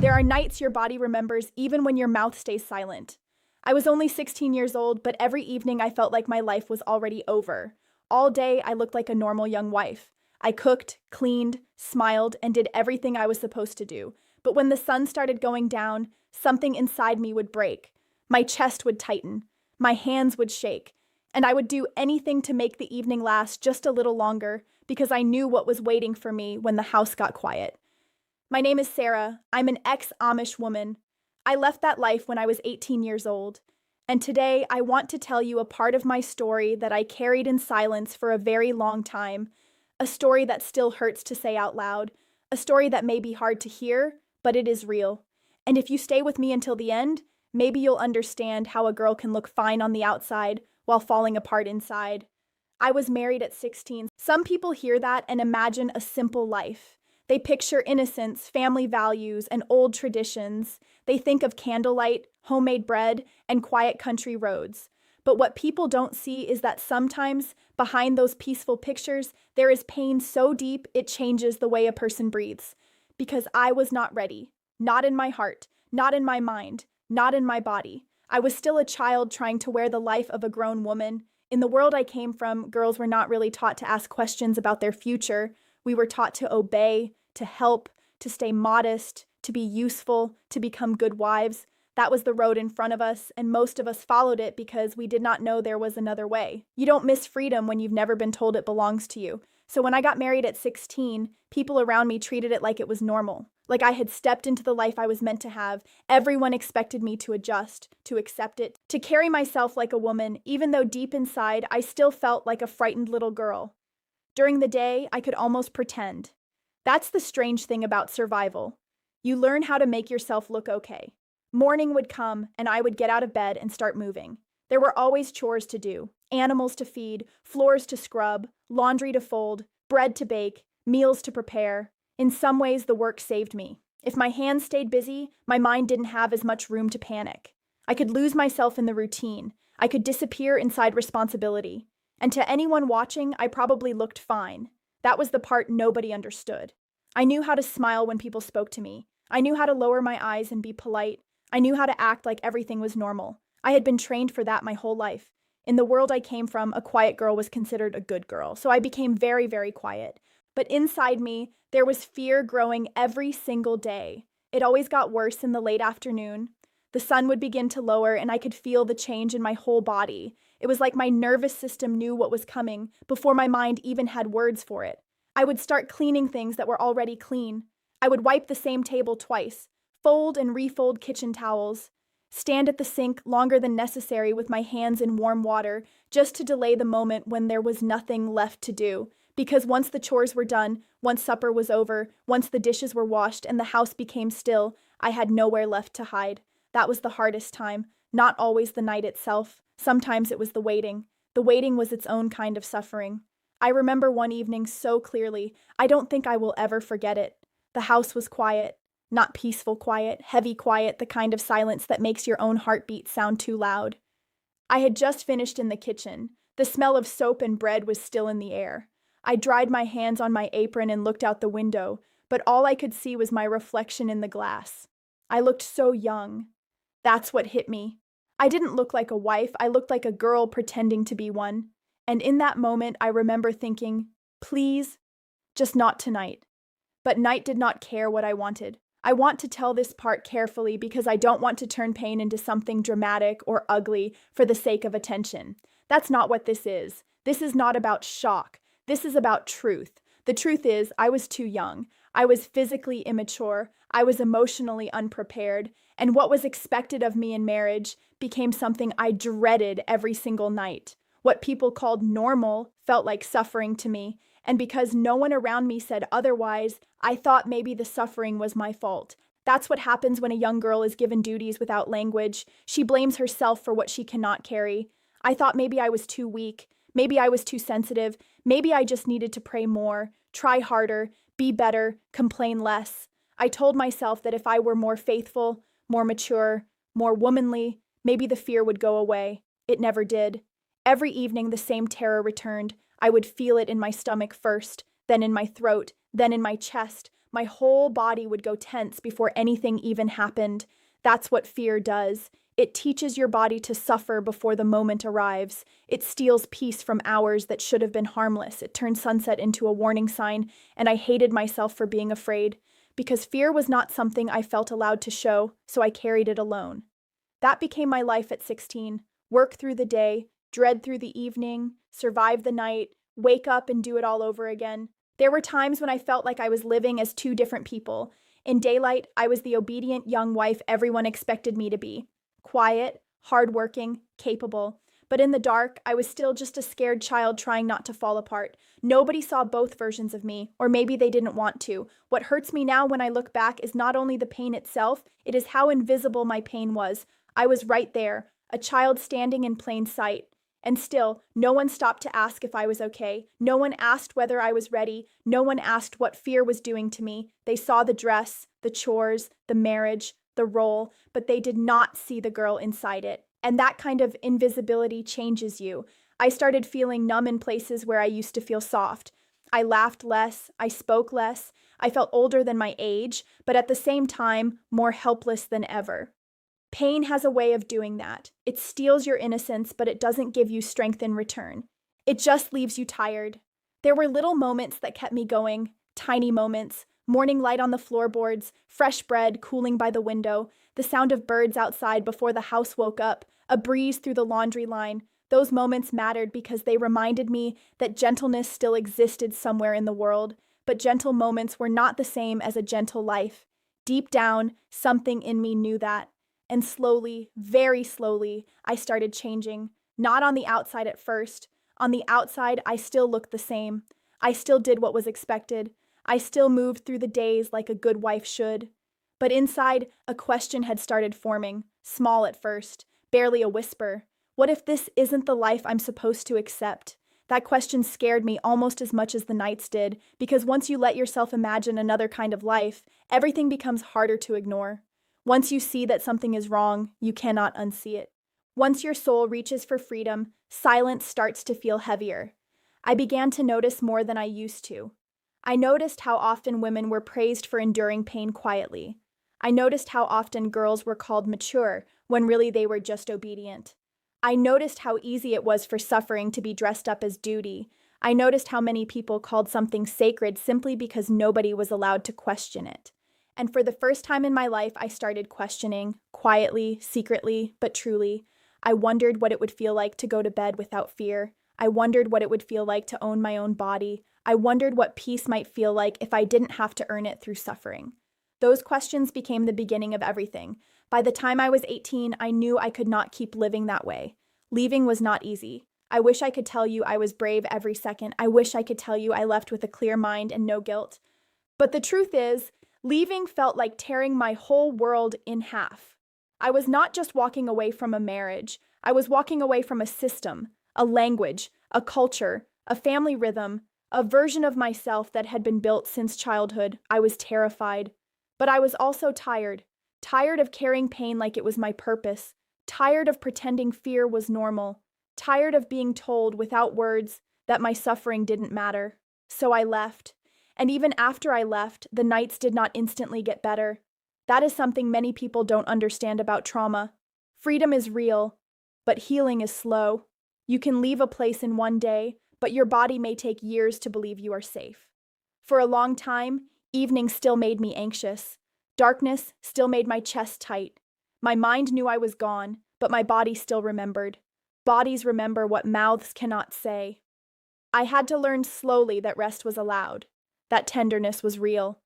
There are nights your body remembers even when your mouth stays silent. I was only 16 years old, but every evening I felt like my life was already over. All day I looked like a normal young wife. I cooked, cleaned, smiled, and did everything I was supposed to do. But when the sun started going down, something inside me would break. My chest would tighten. My hands would shake. And I would do anything to make the evening last just a little longer because I knew what was waiting for me when the house got quiet. My name is Sarah. I'm an ex-Amish woman. I left that life when I was 18 years old. And today I want to tell you a part of my story that I carried in silence for a very long time, a story that still hurts to say out loud, a story that may be hard to hear, but it is real. And if you stay with me until the end, maybe you'll understand how a girl can look fine on the outside while falling apart inside. I was married at 16. Some people hear that and imagine a simple life. They picture innocence, family values, and old traditions. They think of candlelight, homemade bread, and quiet country roads. But what people don't see is that sometimes, behind those peaceful pictures, there is pain so deep it changes the way a person breathes. Because I was not ready. Not in my heart, not in my mind, not in my body. I was still a child trying to wear the life of a grown woman. In the world I came from, girls were not really taught to ask questions about their future. We were taught to obey, to help, to stay modest, to be useful, to become good wives. That was the road in front of us, and most of us followed it because we did not know there was another way. You don't miss freedom when you've never been told it belongs to you. So when I got married at 16, people around me treated it like it was normal. Like I had stepped into the life I was meant to have. Everyone expected me to adjust, to accept it, to carry myself like a woman, even though deep inside I still felt like a frightened little girl. During the day, I could almost pretend. That's the strange thing about survival. You learn how to make yourself look okay. Morning would come, and I would get out of bed and start moving. There were always chores to do, animals to feed, floors to scrub, laundry to fold, bread to bake, meals to prepare. In some ways, the work saved me. If my hands stayed busy, my mind didn't have as much room to panic. I could lose myself in the routine. I could disappear inside responsibility. And to anyone watching, I probably looked fine. That was the part nobody understood. I knew how to smile when people spoke to me. I knew how to lower my eyes and be polite. I knew how to act like everything was normal. I had been trained for that my whole life. In the world I came from, a quiet girl was considered a good girl, so I became very, very quiet. But inside me, there was fear growing every single day. It always got worse in the late afternoon. The sun would begin to lower, and I could feel the change in my whole body. It was like my nervous system knew what was coming before my mind even had words for it. I would start cleaning things that were already clean. I would wipe the same table twice, fold and refold kitchen towels, stand at the sink longer than necessary with my hands in warm water just to delay the moment when there was nothing left to do. Because once the chores were done, once supper was over, once the dishes were washed and the house became still, I had nowhere left to hide. That was the hardest time, not always the night itself. Sometimes it was the waiting. The waiting was its own kind of suffering. I remember one evening so clearly, I don't think I will ever forget it. The house was quiet. Not peaceful quiet, heavy quiet, the kind of silence that makes your own heartbeat sound too loud. I had just finished in the kitchen. The smell of soap and bread was still in the air. I dried my hands on my apron and looked out the window, but all I could see was my reflection in the glass. I looked so young. That's what hit me. I didn't look like a wife, I looked like a girl pretending to be one. And in that moment, I remember thinking, please, just not tonight. But night did not care what I wanted. I want to tell this part carefully because I don't want to turn pain into something dramatic or ugly for the sake of attention. That's not what this is. This is not about shock. This is about truth. The truth is, I was too young. I was physically immature. I was emotionally unprepared. And what was expected of me in marriage became something I dreaded every single night. What people called normal felt like suffering to me. And because no one around me said otherwise, I thought maybe the suffering was my fault. That's what happens when a young girl is given duties without language. She blames herself for what she cannot carry. I thought maybe I was too weak. Maybe I was too sensitive. Maybe I just needed to pray more, try harder, be better, complain less. I told myself that if I were more faithful, more mature, more womanly, maybe the fear would go away. It never did. Every evening the same terror returned. I would feel it in my stomach first, then in my throat, then in my chest. My whole body would go tense before anything even happened. That's what fear does. It teaches your body to suffer before the moment arrives. It steals peace from hours that should have been harmless. It turns sunset into a warning sign, and I hated myself for being afraid. Because fear was not something I felt allowed to show, so I carried it alone. That became my life at 16. Work through the day, dread through the evening, survive the night, wake up and do it all over again. There were times when I felt like I was living as two different people. In daylight, I was the obedient young wife everyone expected me to be. Quiet, hardworking, capable. But in the dark, I was still just a scared child trying not to fall apart. Nobody saw both versions of me, or maybe they didn't want to. What hurts me now when I look back is not only the pain itself, it is how invisible my pain was. I was right there, a child standing in plain sight. And still, no one stopped to ask if I was okay. No one asked whether I was ready. No one asked what fear was doing to me. They saw the dress, the chores, the marriage, the role, but they did not see the girl inside it. And that kind of invisibility changes you. I started feeling numb in places where I used to feel soft. I laughed less, I spoke less, I felt older than my age, but at the same time, more helpless than ever. Pain has a way of doing that. It steals your innocence, but it doesn't give you strength in return. It just leaves you tired. There were little moments that kept me going, tiny moments. Morning light on the floorboards, fresh bread cooling by the window, the sound of birds outside before the house woke up, a breeze through the laundry line. Those moments mattered because they reminded me that gentleness still existed somewhere in the world, but gentle moments were not the same as a gentle life. Deep down, something in me knew that. And slowly, very slowly, I started changing. Not on the outside at first. On the outside, I still looked the same. I still did what was expected. I still moved through the days like a good wife should. But inside, a question had started forming, small at first, barely a whisper. What if this isn't the life I'm supposed to accept? That question scared me almost as much as the nights did, because once you let yourself imagine another kind of life, everything becomes harder to ignore. Once you see that something is wrong, you cannot unsee it. Once your soul reaches for freedom, silence starts to feel heavier. I began to notice more than I used to. I noticed how often women were praised for enduring pain quietly. I noticed how often girls were called mature when really they were just obedient. I noticed how easy it was for suffering to be dressed up as duty. I noticed how many people called something sacred simply because nobody was allowed to question it. And for the first time in my life, I started questioning, quietly, secretly, but truly. I wondered what it would feel like to go to bed without fear. I wondered what it would feel like to own my own body. I wondered what peace might feel like if I didn't have to earn it through suffering. Those questions became the beginning of everything. By the time I was 18, I knew I could not keep living that way. Leaving was not easy. I wish I could tell you I was brave every second. I wish I could tell you I left with a clear mind and no guilt. But the truth is, leaving felt like tearing my whole world in half. I was not just walking away from a marriage. I was walking away from a system, a language, a culture, a family rhythm, a version of myself that had been built since childhood. I was terrified. But I was also tired. Tired of carrying pain like it was my purpose. Tired of pretending fear was normal. Tired of being told without words that my suffering didn't matter. So I left. And even after I left, the nights did not instantly get better. That is something many people don't understand about trauma. Freedom is real, but healing is slow. You can leave a place in one day, but your body may take years to believe you are safe. For a long time, evening still made me anxious. Darkness still made my chest tight. My mind knew I was gone, but my body still remembered. Bodies remember what mouths cannot say. I had to learn slowly that rest was allowed, that tenderness was real,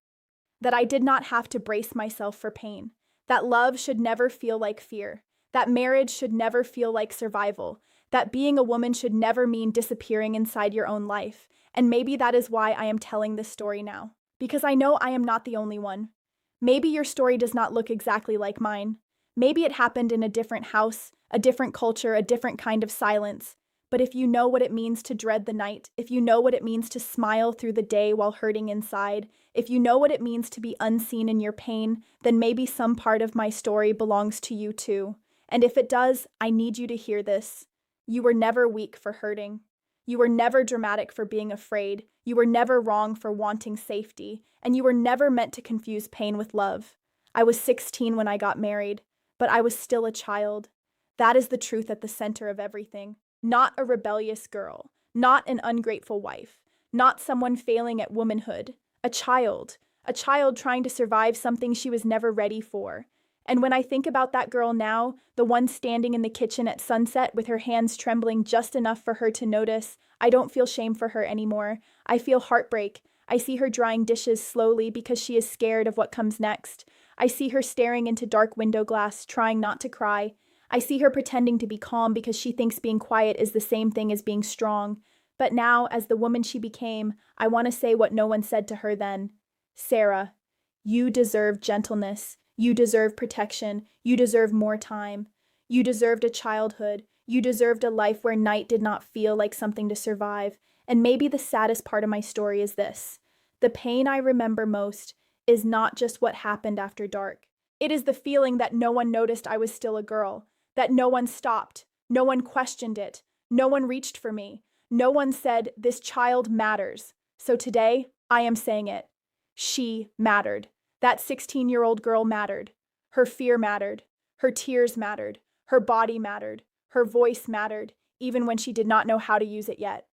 that I did not have to brace myself for pain, that love should never feel like fear, that marriage should never feel like survival, that being a woman should never mean disappearing inside your own life. And maybe that is why I am telling this story now, because I know I am not the only one. Maybe your story does not look exactly like mine. Maybe it happened in a different house, a different culture, a different kind of silence. But if you know what it means to dread the night, if you know what it means to smile through the day while hurting inside, if you know what it means to be unseen in your pain, then maybe some part of my story belongs to you too. And if it does, I need you to hear this. You were never weak for hurting. You were never dramatic for being afraid. You were never wrong for wanting safety. And you were never meant to confuse pain with love. I was 16 when I got married, but I was still a child. That is the truth at the center of everything. Not a rebellious girl, not an ungrateful wife, not someone failing at womanhood. A child trying to survive something she was never ready for. And when I think about that girl now, the one standing in the kitchen at sunset with her hands trembling just enough for her to notice, I don't feel shame for her anymore. I feel heartbreak. I see her drying dishes slowly because she is scared of what comes next. I see her staring into dark window glass, trying not to cry. I see her pretending to be calm because she thinks being quiet is the same thing as being strong. But now, as the woman she became, I want to say what no one said to her then. Sarah, you deserve gentleness. You deserve protection. You deserve more time. You deserved a childhood. You deserved a life where night did not feel like something to survive. And maybe the saddest part of my story is this. The pain I remember most is not just what happened after dark. It is the feeling that no one noticed I was still a girl, that no one stopped, no one questioned it, no one reached for me, no one said, this child matters. So today, I am saying it. She mattered. That 16-year-old girl mattered. Her fear mattered. Her tears mattered. Her body mattered. Her voice mattered, even when she did not know how to use it yet.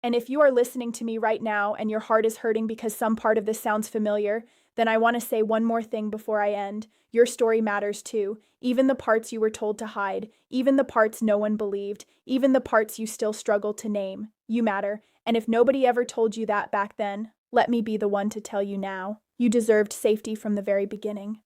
And if you are listening to me right now and your heart is hurting because some part of this sounds familiar, then I want to say one more thing before I end. Your story matters too. Even the parts you were told to hide, even the parts no one believed, even the parts you still struggle to name. You matter. And if nobody ever told you that back then, let me be the one to tell you now. You deserved safety from the very beginning.